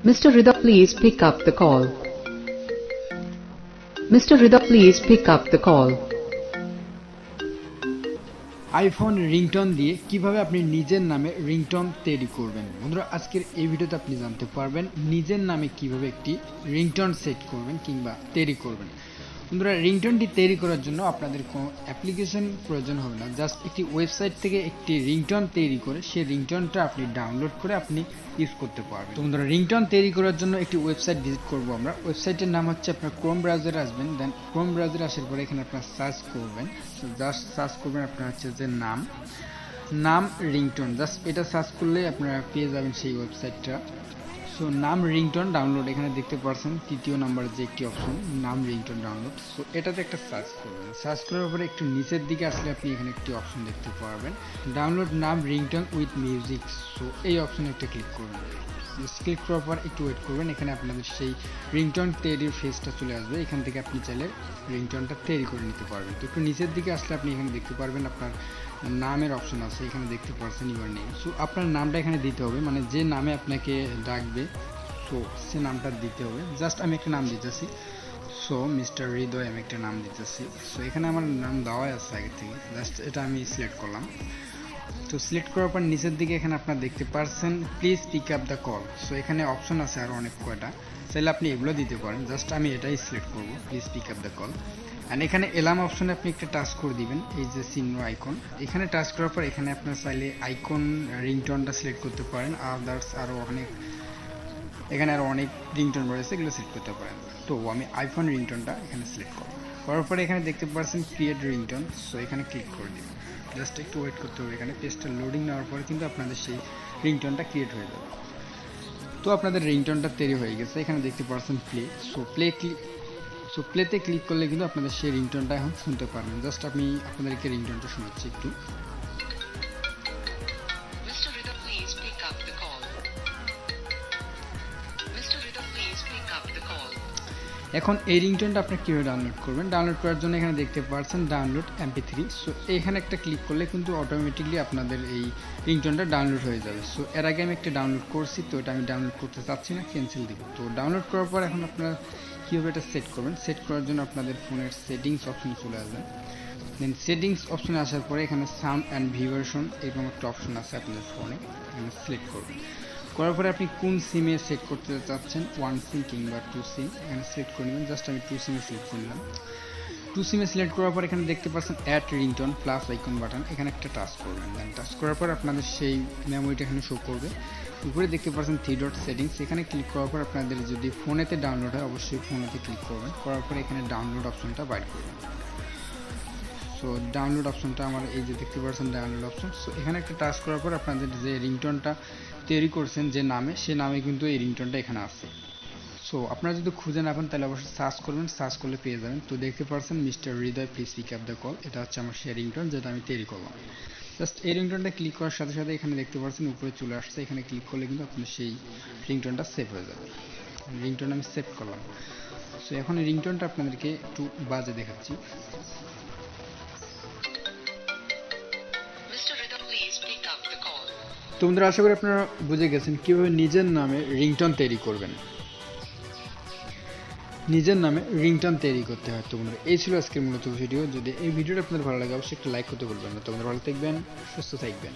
Mr. Rida, please pick up the call. Mr. Rida, please pick up the call. IPhone ringtone দিয়ে কিভাবে আপনি নিজের নামে ringtone তৈরি করবেন। বন্ধুরা, আজকের এই ভিডিওতে আপনি জানতে পারবেন নিজের নামে কিভাবে একটি রিংটোন সেট করবেন কিংবা তৈরি করবেন। বন্ধুরা, রিংটোনটি তৈরি করার জন্য আপনাদের কোনো অ্যাপ্লিকেশন প্রয়োজন হবে না। জাস্ট একটি ওয়েবসাইট থেকে একটি রিংটোন তৈরি করে সেই রিংটোনটা আপনি ডাউনলোড করে আপনি ইউজ করতে পারবেন। তো বন্ধুরা, রিংটোন তৈরি করার জন্য একটি ওয়েবসাইট ভিজিট করব আমরা। ওয়েবসাইটের নাম হচ্ছে, আপনার ক্রোম ব্রাউজারে আসবেন, দেন ক্রোম ব্রাউজারে আসার পরে এখানে আপনার সার্চ করবেন। জাস্ট সার্চ করবেন আপনার হচ্ছে যে নাম রিংটোন। জাস্ট এটা সার্চ করলে আপনারা পেয়ে যাবেন সেই ওয়েবসাইটটা। সো নাম রিংটোন ডাউনলোড, এখানে দেখতে পাচ্ছেন তৃতীয় নাম্বার যে একটি অপশন, নাম রিংটোন ডাউনলোড। সো এটাতে একটা সার্চ করবেন। সার্চ করার পরে একটু নিচের দিকে আসলে আপনি এখানে একটি অপশন দেখতে পারবেন, ডাউনলোড নাম রিংটোন উইথ মিউজিক। সো এই অপশনে একটা ক্লিক করবেন। ক্লিক করার পর একটু ওয়েট করবেন, এখানে আপনাদের সেই রিংটোন তৈরির ফেসটা চলে আসবে। এখান থেকে আপনি চাইলে রিংটোনটা তৈরি করে নিতে পারবেন। তো একটু নিচের দিকে আসলে আপনি এখানে দেখতে পারবেন আপনার নামের অপশন আছে, এখানে দেখতে পাচ্ছেন ইউর নেম। সো আপনার নামটা এখানে দিতে হবে, মানে যে নামে আপনাকে ডাকবে সো সে নামটা দিতে হবে। জাস্ট আমি একটা নাম দিতেছি, সো মিস্টার হৃদয় আমি একটা নাম দিতেছি। সো এখানে আমার নাম দেওয়াই আছে আগে থেকে, জাস্ট এটা আমি সিলেক্ট করলাম। তো সিলেক্ট করার পর নিচের দিকে এখানে আপনারা দেখতে পাচ্ছেন please pick up the call. So এখানে অপশন আছে আরও অনেক কয়টা, চাইলে আপনি এগুলো দিতে পারেন। জাস্ট আমি এটাই সিলেক্ট করব, please pick up the call. And এখানে এলাম অপশনে আপনি একটা টাচ করে দিবেন, এই যে চিহ্ন আইকন, এখানে টাচ করার পর এখানে আপনার চাইলে আইকন রিংটোনটা সিলেক্ট করতে পারেন। আদার্স আরও অনেক, এখানে আরও অনেক রিংটোন রয়েছে, এগুলো সিলেক্ট করতে পারেন। তো আমি আইফোন রিংটোনটা এখানে সিলেক্ট করব। করার পরে এখানে দেখতে পাচ্ছেন ক্রিয়েট রিংটোন। সো এখানে ক্লিক করে দিবেন। জাস্ট একটু ওয়েট করতে হবে, এখানে পেজটা লোডিং নেওয়ার পরে কিন্তু আপনাদের সেই রিংটোনটা ক্রিয়েট হয়ে যাবে। তো আপনাদের রিংটোনটা তৈরি হয়ে গেছে, এখানে দেখতে পাচ্ছেন প্লে। সো প্লেতে ক্লিক করলে কিন্তু আপনাদের সেই রিংটোনটা এখন শুনতে পারবেন। জাস্ট আমি আপনাদেরকে রিংটোনটা শোনাচ্ছি একটু। এখন এই রিংটোনটা আপনি কীভাবে ডাউনলোড করবেন। ডাউনলোড করার জন্য এখানে দেখতে পাচ্ছেন ডাউনলোড MP3। সো এখানে একটা ক্লিক করলে কিন্তু অটোমেটিকলি আপনাদের এই রিংটোনটা ডাউনলোড হয়ে যাবে। সো এর আগে আমি একটা ডাউনলোড করছি, তো এটা আমি ডাউনলোড করতে চাচ্ছি না, ক্যান্সেল দিব। তো ডাউনলোড করার পর এখন আপনারা কীভাবে এটা সেট করবেন। সেট করার জন্য আপনাদের ফোনের সেটিংস অপশনে চলে আসবেন। দেন সেটিংস অপশনে আসার পরে এখানে সাউন্ড অ্যান্ড ভিভারেশন এরকম একটা অপশন আছে আপনাদের ফোনে, এখানে সিলেক্ট করবেন। করার পরে আপনি কোন সিমে সেট করতে চাচ্ছেন, 1 সিম কিংবা 2 সিম, এখানে সিলেক্ট করে নেবেন। জাস্ট আমি 2 সিমে সিলেক্ট করলাম। 2 সিমে সিলেক্ট করার পর এখানে দেখতে পাচ্ছেন add ringtone plus icon button, এখানে একটা টাচ করবেন। দেন টাচ করার পর আপনাদের সেই মেমোরিটা এখানে শো করবে। উপরে দেখতে পাচ্ছেন 3 ডট সেটিংস, এখানে ক্লিক করার পর আপনাদের যদি ফোনেতে ডাউনলোড হয় অবশ্যই ফোনেতে ক্লিক করবেন। করার পর এখানে ডাউনলোড অপশনটা বাইর করবেন। সো ডাউনলোড অপশনটা আমার এই যে দেখতে পাচ্ছেন ডাউনলোড অপশন। সো এখানে একটা টাচ করার পর আপনাদের যে রিংটোনটা তৈরি করছেন যে নামে, সে নামে কিন্তু এই রিংটোনটা এখানে আছে। সো আপনারা যদি খুঁজে না পান তাহলে অবশ্যই সার্চ করবেন, সার্চ করলে পেয়ে যাবেন। তো দেখতে পাচ্ছেন mister Hriday please pick up the call, এটা হচ্ছে আমার সেই রিংটোন যেটা আমি তৈরি করলাম। জাস্ট এই রিংটোনটা ক্লিক করার সাথে সাথে এখানে দেখতে পাচ্ছেন উপরে চলে আসছে, এখানে ক্লিক করলে কিন্তু আপনার সেই রিংটোনটা সেভ হয়ে যাবে। রিংটোন আমি সেভ করলাম। সো এখন এই রিংটোনটা আপনাদেরকে একটু বাজে দেখাচ্ছি। তো বন্ধুরা, আশা করি আপনারা বুঝে গেছেন কীভাবে নিজের নামে রিংটোন তৈরি করবেন, নিজের নামে রিংটোন তৈরি করতে হয়। তো বন্ধুরা, এই ছিল আজকের মূলত ভিডিও। যদি এই ভিডিওটা আপনাদের ভালো লাগে অবশ্যই একটা লাইক করতে ভুলবেন না। তো বন্ধুরা, ভালো থাকবেন, সুস্থ থাকবেন।